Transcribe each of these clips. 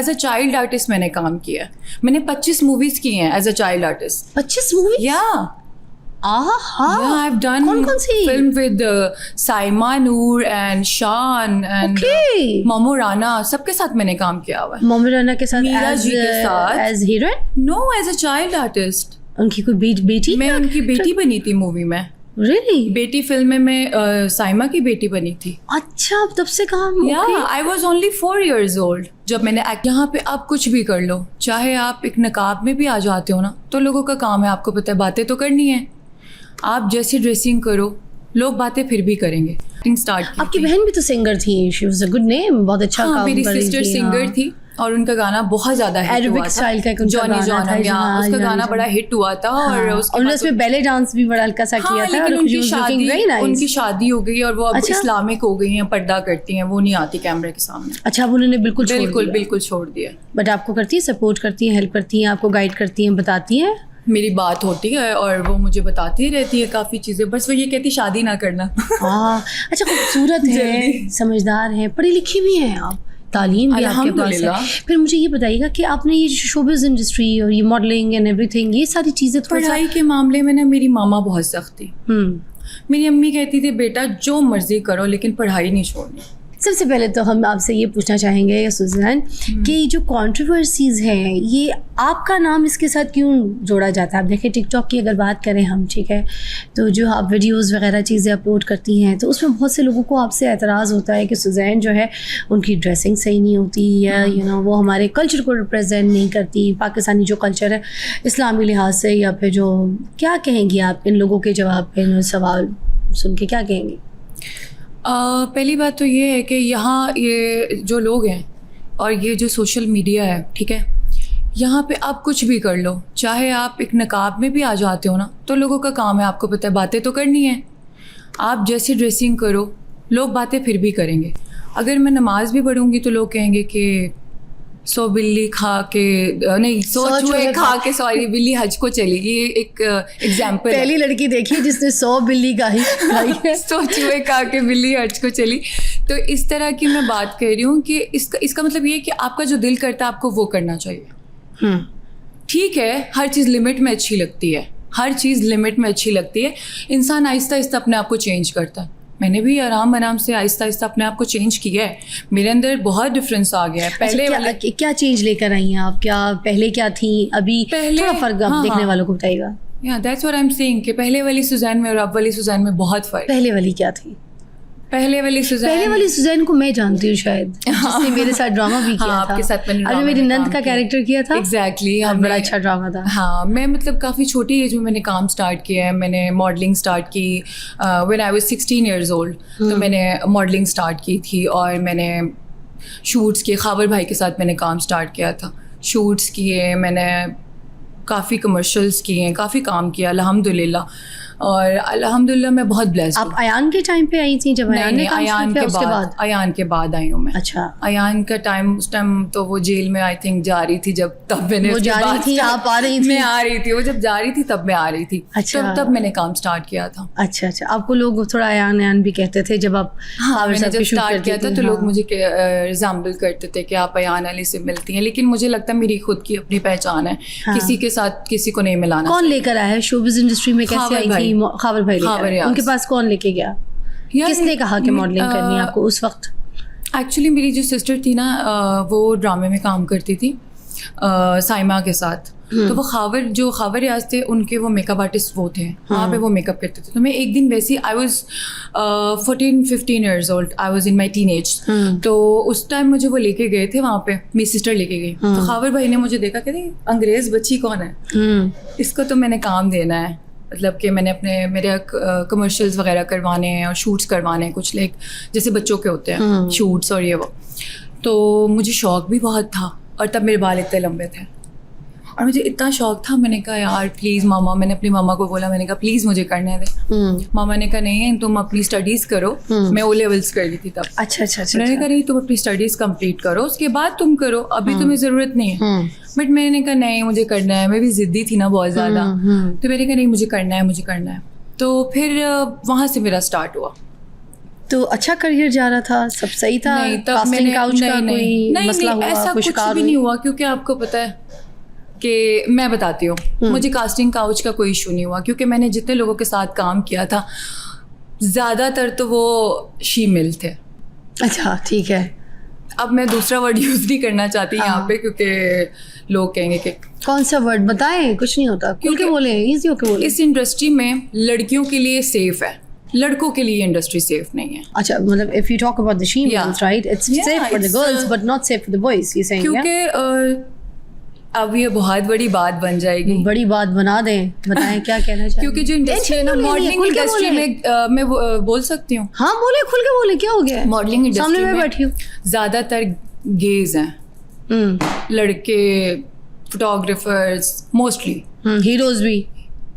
As a child artist मैंने काम किया है। मैंने 25 मूवीज़ की हैं as a child artist. 25 movie? Yeah I've done कौन सी film with Saima Noor and Shan and Momo Rana, सबके साथ मैंने काम किया हुआ है। मोमो राना के साथ मीरा जी के साथ as heroine? No, as a child artist. उनकी कोई बेटी? मैं उनकी बेटी बनी थी मूवी में। Really? बेटी फिल्म में मैं साइमा की बेटी बनी थी। अच्छा, तब से काम? या I was only 4 years old जब मैंने यहाँ पे आप कुछ भी कर लो, चाहे आप एक नकाब में भी आ जाते हो ना, तो लोगों का काम है, आपको पता है बातें तो करनी है। आप जैसी ड्रेसिंग करो, लोग बातें फिर भी करेंगे। स्टार्ट की आपकी बहन भी तो सिंगर थी, she was a good name, बहुत अच्छा काम कर रही थी। मेरी सिस्टर सिंगर थी और उनका गाना बहुत ज्यादा हिट हुआ था। जॉनी जॉन, उसका गाना बड़ा हिट हुआ था। और उसमें बैले डांस भी बड़ा हल्का सा किया था। लेकिन उनकी शादी हो गई और वो अब इस्लामिक हो गई हैं, पर्दा करती हैं, वो नहीं आती कैमरे के सामने। अच्छा, अब उन्होंने बिल्कुल छोड़ दिया। बट आपको करती है, सपोर्ट करती है, हेल्प करती है, आपको गाइड करती है, बताती है? मेरी बात होती है और वो मुझे बताती रहती है काफ़ी चीज़ें, बस वो ये कहती शादी ना करना। अच्छा, खूबसूरत है, समझदार है, पढ़ी लिखी भी है आप, तालीम भी आपके पास है। फिर मुझे ये बताइएगा कि आपने ये शोबिज़ इंडस्ट्री और ये मॉडलिंग एंड एवरीथिंग, ये सारी चीज़ें पढ़ाई के मामले में ना मेरी मामा बहुत सख्त थी। मेरी अम्मी कहती थी बेटा जो मर्जी करो लेकिन पढ़ाई नहीं छोड़नी। सबसे पहले तो हम आपसे ये पूछना चाहेंगे सुज़ैन कि जो कंट्रोवर्सीज़ हैं, ये आपका नाम इसके साथ क्यों जोड़ा जाता है? आप देखें टिकटॉक की अगर बात करें हम, ठीक है, तो जो आप वीडियोस वगैरह चीज़ें अपलोड करती हैं, तो उसमें बहुत से लोगों को आपसे एतराज़ होता है कि सुज़ैन जो है उनकी ड्रेसिंग सही नहीं होती, या वो हमारे कल्चर को रिप्रेजेंट नहीं करती, पाकिस्तानी जो कल्चर है इस्लामी लिहाज से, या फिर जो क्या कहेंगी आप इन लोगों के जवाब पे, सवाल सुन के क्या कहेंगी? पहली बात तो ये है कि यहाँ ये जो लोग हैं और ये जो सोशल मीडिया है, ठीक है, यहाँ पे आप कुछ भी कर लो, चाहे आप एक नकाब में भी आ जाते हो ना, तो लोगों का काम है, आपको पता है बातें तो करनी है। आप जैसी ड्रेसिंग करो, लोग बातें फिर भी करेंगे। अगर मैं नमाज भी पढ़ूंगी तो लोग कहेंगे कि 100 बिल्ली खा के नहीं 100 चूहे खा के सॉरी बिल्ली हज को चली। ये एक एग्जाम्पल। पहली लड़की देखी जिसने 100 बिल्ली खाई है। 100 चूहे खा के बिल्ली हज को चली। तो इस तरह की मैं बात कह रही हूँ कि इसका मतलब ये है कि आपका जो दिल करता है आपको वो करना चाहिए। ठीक है, हर चीज़ लिमिट में अच्छी लगती है, हर चीज़ लिमिट में अच्छी लगती है। इंसान आहिस्ता आहिस्ता अपने आप को चेंज करता है। मैंने भी आराम आराम से आहिस्ता आहिस्ता अपने आप को चेंज किया है। मेरे अंदर बहुत डिफरेंस आ गया है। पहले क्या चेंज लेकर आई हैं आप? क्या पहले क्या थी, अभी थोड़ा फर्क आप देखने वालों को बताइएगा। That's what I am saying कि पहले वाली सुज़ैन में और अब वाली सुज़ैन में बहुत फ़र्क। पहले वाली क्या थी? पहले वाली सुज़ैन को मैं जानती हूँ शायद, जिसने मेरे साथ ड्रामा भी किया था। आपके साथ मैंने मेरी नंद का कैरेक्टर किया था। एग्जैक्टली, बड़ा अच्छा ड्रामा था। हाँ, मैं मतलब काफ़ी छोटी एज में मैंने काम स्टार्ट किया है। मैंने मॉडलिंग स्टार्ट की when I was 16 years old। तो मैंने मॉडलिंग स्टार्ट की थी और मैंने शूट्स किए। खाबर भाई के साथ मैंने काम स्टार्ट किया था, शूट्स किए, मैंने काफ़ी कमर्शियल्स किए हैं, काफ़ी काम किया अल्हम्दुलिल्लाह। और अल्हम्दुलिल्लाह मैं बहुत ब्लेस्ड हूँ। आप अयान के टाइम पे आई थी? जब अयान के बाद आई हूँ मैं। अच्छा, अयान का टाइम, उस टाइम तो वो जेल में आई थिंक जा रही थी जब, तब मैंने वो जा रही थी, आप आ रही थी? मैं आ रही थी, वो जब जा रही थी तब मैं आ रही थी। अच्छा, तब मैंने काम स्टार्ट किया था। अच्छा, आपको लोग थोड़ा अयान भी कहते थे जब आप? हाँ, मैंने जब स्टार्ट किया था तो लोग मुझे रिजेंबल करते थे कि आप अयान अली से मिलती हैं, लेकिन मुझे लगता है मेरी खुद की अपनी पहचान है। किसी के साथ किसी को नहीं मिलाना। कौन लेकर आया है शोबिज़ इंडस्ट्री में? कैसे आई थी? खाबर भाई। उनके पास कौन लेके गया? किसने कहा कि मॉडलिंग करनी है आपको उस वक्त? एक्चुअली मेरी जो सिस्टर थी ना, वो ड्रामे में काम करती थी साइमा के साथ। तो वो खावर रियाज थे, उनके वो मेकअप आर्टिस्ट वो थे, वहाँ पे वो मेकअप करते थे। तो मैं एक दिन वैसे I was 14-15 years old, I was in my teenage. तो उस टाइम मुझे वो लेके गए थे वहाँ पे, मेरी सिस्टर लेके गई। तो खावर भाई ने मुझे देखा, कहते अंग्रेज़ बच्ची कौन है, इसको तो मैंने काम देना है। मतलब कि मैंने मेरे कमर्शियल्स वगैरह करवाने हैं और शूट्स करवाने हैं, कुछ लाइक जैसे बच्चों के होते हैं शूट्स और ये वो। तो मुझे शौक़ भी बहुत था और तब मेरे बाल इतने लंबे थे और मुझे इतना शौक़ था। मैंने कहा यार प्लीज़ मामा, मैंने अपनी मामा को बोला, मैंने कहा प्लीज़ मुझे करने दे। मामा ने कहा नहीं, तुम अपनी स्टडीज़ करो। मैं O levels कर ली थी तब। अच्छा। मैंने कहा नहीं, तुम अपनी स्टडीज़ कंप्लीट करो, उसके बाद तुम करो, अभी तुम्हें ज़रूरत नहीं है। बट मैंने कहा नहीं, मुझे करना है। मैं भी ज़िद्दी थी ना बहुत ज़्यादा। तो मैंने कहा नहीं, मुझे करना है। तो फिर वहाँ से मेरा स्टार्ट हुआ। तो अच्छा करियर जा रहा था, सब सही था? नहीं, तब कास्टिंग मैंने काउच का कोई नहीं, मसला हुआ? ऐसा कोई कुछ शिकार भी हुई? नहीं हुआ, क्योंकि आपको पता है कि मैं बताती हूँ, मुझे कास्टिंग काउच का कोई इशू नहीं हुआ, क्योंकि मैंने जितने लोगों के साथ काम किया था ज़्यादातर तो वो शीमेल थे। अच्छा, ठीक है। अब मैं दूसरा वर्ड यूज़ नहीं करना चाहती यहाँ पे, क्योंकि लोग कहेंगे कि कौन सा वर्ड बताएं? कुछ नहीं होता, खुल के बोले, इजी होके बोले। इस इंडस्ट्री में लड़कियों के लिए सेफ है, लड़कों के लिए इंडस्ट्री सेफ नहीं है। अच्छा, मतलब if you talk about the she-males, right? It's Yeah, safe for the it's, girls, but not safe for the boys. You saying? Yeah? क्योंकि अब ये बहुत बड़ी बात बन जाएगी, बड़ी बात बना दें, बताएं क्या कहना चाहिए? क्योंकि जो इंडस्ट्री है ना, मॉडलिंग इंडस्ट्री में मैं बोल सकती हूँ। हाँ बोले, खुल के बोले, क्या हो गया? मॉडलिंग सामने इंडस्ट्री मैं में बैठी हूँ। ज़्यादातर गेज हैं, लड़के, फोटोग्राफर्स मोस्टली, हीरोज भी।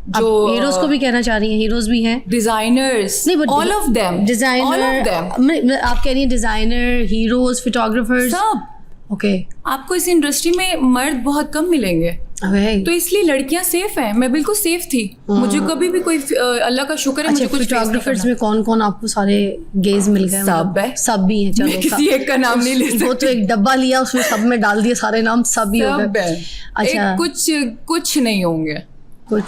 जो हीरोज को भी कहना चाह रही हैं, हीरोज भी हैं, डिजाइनर्स, नहीं, but all of them, designer, आप कह रही हैं डिजाइनर, हीरोज, फोटोग्राफर्स, सब। ओके। आपको इस इंडस्ट्री में मर्द बहुत कम मिलेंगे, तो इसलिए लड़कियां सेफ हैं। मैं बिल्कुल सेफ थी, मुझे कभी भी कोई अल्लाह का शुक्र है अच्छा, मुझे कुछ फोटोग्राफर्स में कौन कौन आपको सारे गेज मिल गए? सब है, सब भी हैं। चलो, मैं किसी एक का नाम नहीं ले सकती। वो तो एक डब्बा लिया, उसमें सब में डाल दिए सारे नाम, सब ही हो गए। अच्छा, कुछ नहीं होंगे, कुछ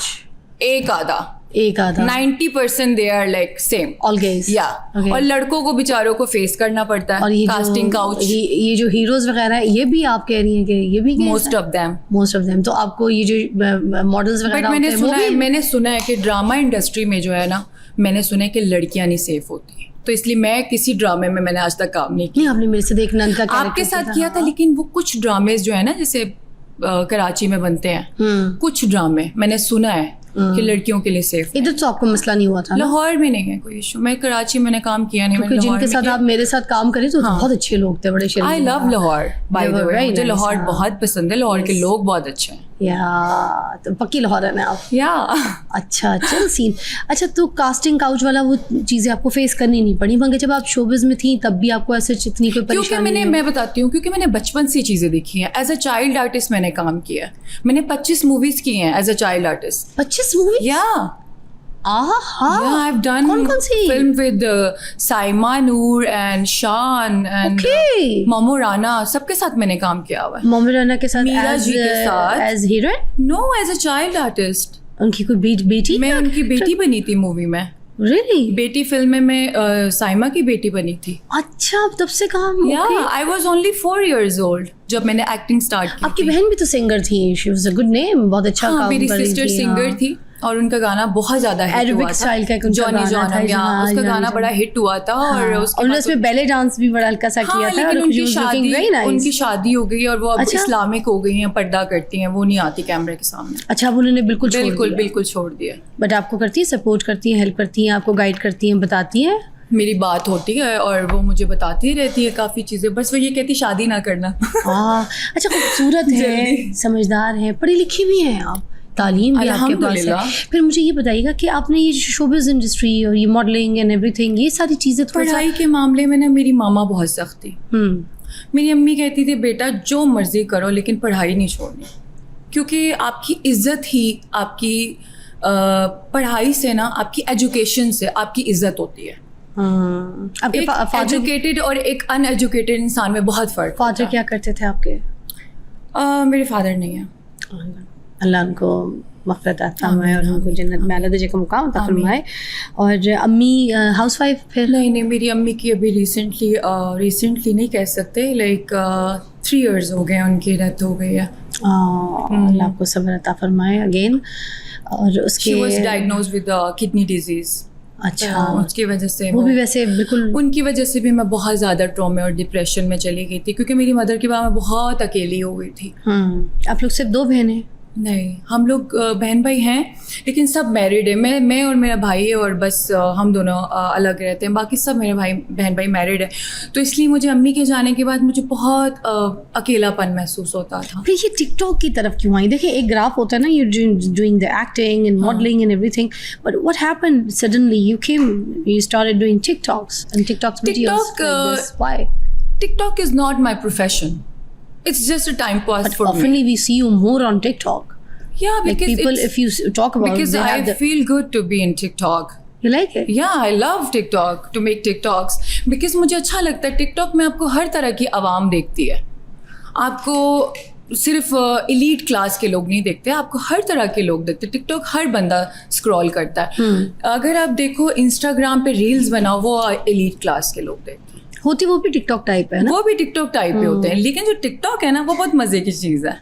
एक आधा 90% they are like same, all guys. या और लड़कों को बेचारों को फेस करना पड़ता है, और कास्टिंग काउच, ये जो हीरोज वगैरह है, ये भी आप कह रही हैं कि ये भी मोस्ट ऑफ देम। तो आपको ये जो मॉडल्स वगैरह, मैंने सुना है कि ड्रामा इंडस्ट्री में जो है ना, मैंने सुना है कि लड़कियां नहीं सेफ होती, तो इसलिए मैं किसी ड्रामे में मैंने आज तक काम नहीं किया। आपने मेरे से देख नंद का आपके साथ किया था, लेकिन वो कुछ ड्रामेज जो है ना, जैसे कराची में बनते हैं कुछ ड्रामे, मैंने सुना है कि लड़कियों के लिए सेफ। इधर तो आपको मसला नहीं हुआ था? लाहौर में नहीं है कोई इशू, मैं कराची मैंने काम किया नहीं। क्योंकि जिनके साथ आप मेरे साथ काम करें तो बहुत अच्छे लोग थे, बड़े शरीफ। I love Lahore, by the way, मुझे लाहौर बहुत पसंद है, लाहौर के लोग बहुत अच्छे हैं। या तो पक्की लाहौरन है आप? या अच्छा, चल सीन। अच्छा, तो कास्टिंग काउच वाला वो चीज़ें आपको फेस करनी नहीं पड़ी, मगर जब आप शोबिज में थी तब भी आपको ऐसे इतनी कोई परेशानी? क्योंकि मैं बताती हूँ, क्योंकि मैंने बचपन से चीज़ें देखी हैं। एज अ चाइल्ड आर्टिस्ट मैंने काम किया, मैंने 25 मूवीज की हैं as a child artist. 25 movie? Yeah I've done कौन सी film with Saima Noor and शान and मोमो राना, सबके साथ मैंने काम किया हुआ है। मोमो राना के साथ मीरा जी के साथ as heroine? No, as a child artist. उनकी कोई बेटी? मैं उनकी बेटी बनी थी मूवी में। Really? बेटी फिल्म में मैं साइमा की बेटी बनी थी। अच्छा, तब से काम? I was only 4 years old जब मैंने एक्टिंग स्टार्ट की। आपकी बहन भी तो सिंगर थी, she was a good name, बहुत अच्छा काम कर रही थी। मेरी सिस्टर सिंगर थी और उनका गाना बहुत ज्यादा हिट हुआ था। जॉनी जॉनम, उसका गाना बड़ा हिट हुआ था। और उसमें बैले डांस भी बड़ा हल्का सा किया था। लेकिन उनकी शादी हो गई और वो अब इस्लामिक हो गई हैं, पर्दा करती हैं, वो नहीं आती कैमरे के सामने। अच्छा, अब उन्होंने बिल्कुल छोड़ दिया। बट आपको करती है, सपोर्ट करती है, हेल्प करती है, आपको गाइड करती है, बताती है? मेरी बात होती है और वो मुझे बताती रहती है काफ़ी चीज़ें, बस वो ये कहती शादी ना करना। अच्छा, खूबसूरत है, समझदार है, पढ़ी लिखी भी हैं आप, तालीम भी आपके पास है। फिर मुझे ये बताइएगा कि आपने ये शोबिज़ इंडस्ट्री और ये मॉडलिंग एंड एवरीथिंग, ये सारी चीज़ें पढ़ाई के मामले में ना, मेरी मामा बहुत सख्त थी। मेरी अम्मी कहती थी बेटा जो मर्जी करो लेकिन पढ़ाई नहीं छोड़नी, क्योंकि आपकी इज्जत ही आपकी पढ़ाई से ना, आपकी एजुकेशन से आपकी इज्जत होती है। एक एजुकेटेड और एक अनएजुकेटेड इंसान में बहुत फ़र्क। फादर क्या करते थे आपके? मेरे फादर नहीं है, अल्लाह उनको मग़फ़िरत अता फरमाए और उनको जन्नत में आला दर्जे का मुकाम अता फरमाए। और अम्मी हाउसवाइफ? फिर नहीं, मेरी अम्मी की अभी रिसेंटली नहीं कह सकते, लाइक 3 years हो गए उनकी डेथ हो गई है। अल्लाह आपको सब्र अता फरमाए अगेन। और उसके She was diagnosed with kidney disease। अच्छा, उसकी वजह से वो भी वैसे बिल्कुल, उनकी वजह से भी मैं बहुत ज़्यादा ट्रॉमे और डिप्रेशन में चली गई थी, क्योंकि मेरी मदर के बाद मैं बहुत अकेली हो गई थी। आप लोग सिर्फ 2 बहनें? नहीं, हम लोग बहन भाई हैं, लेकिन सब मैरिड है। मैं और मेरा भाई है, और बस हम दोनों अलग रहते हैं, बाकी सब मेरे बहन भाई मैरिड है। तो इसलिए मुझे अम्मी के जाने के बाद मुझे बहुत अकेलापन महसूस होता था। फिर ये टिकटॉक की तरफ क्यों आई? देखिए, एक ग्राफ होता है ना, you doing the acting and modelling and everything, but what happened suddenly you started doing TikToks and TikTok videos like this? Why? TikTok is not my profession. It's just a time pass for me. Often we see you more on TikTok. Yeah, because like people, if you talk about, because I feel good to be in TikTok. You like it? Yeah I love TikTok to make TikToks because मुझे अच्छा लगता है TikTok में आपको हर तरह की आवाम देखती है, आपको सिर्फ एलीट क्लास के लोग नहीं देखते, आपको हर तरह के लोग देखते हैं। टिकटॉक हर बंदा स्क्रॉल करता है। अगर आप देखो इंस्टाग्राम पे रील्स बनाओ वो एलीट क्लास के लोग देखते हैं, होती वो भी टिकटॉक टाइप है ना? वो भी टिकटॉक टाइप पे होते हैं, लेकिन जो टिकटॉक है ना वो बहुत मजे की चीज़ है।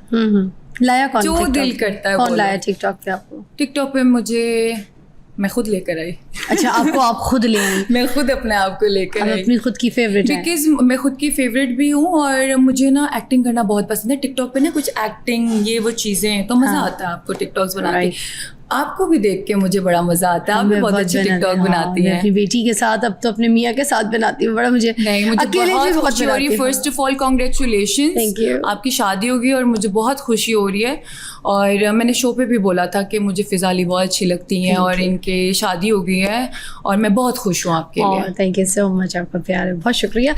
लाया कौन जो TikTok? दिल करता है कौन वो लाया लो। टिकटॉक पे आपको? टिकटॉक पे मुझे मैं खुद लेकर आई। अच्छा, आपको आप खुद ले आई? मैं खुद अपने आप को लेकर आप आई अपनी खुद की फेवरेट है? बिकॉज मैं खुद की फेवरेट भी हूँ और मुझे ना एक्टिंग करना बहुत पसंद है। टिकटॉक पे ना कुछ एक्टिंग ये वो चीज़ें हैं तो मज़ा हाँ। आता है आपको टिकटॉक्स बना के। Right. आपको भी देख के मुझे बड़ा मज़ा आता है, आप भी बहुत अच्छे टिकटॉक बनाती मैं हैं। अपनी बेटी के साथ, अब तो अपने मियाँ के साथ बनाती हूँ। बड़ा मुझे नहीं, मुझे अकेले बहुत भी बहुत खुशी हो रही है। बनाती हूँ। First of all congratulation, Thank you. आपकी शादी होगी और मुझे बहुत खुशी हो रही है। और मैंने शो पे भी बोला था कि मुझे फिजाली बहुत अच्छी लगती हैं Thank और you. इनके शादी हो गई है और मैं बहुत खुश हूँ आपके लिए। थैंक यू सो मच, आपका प्यार है, बहुत शुक्रिया।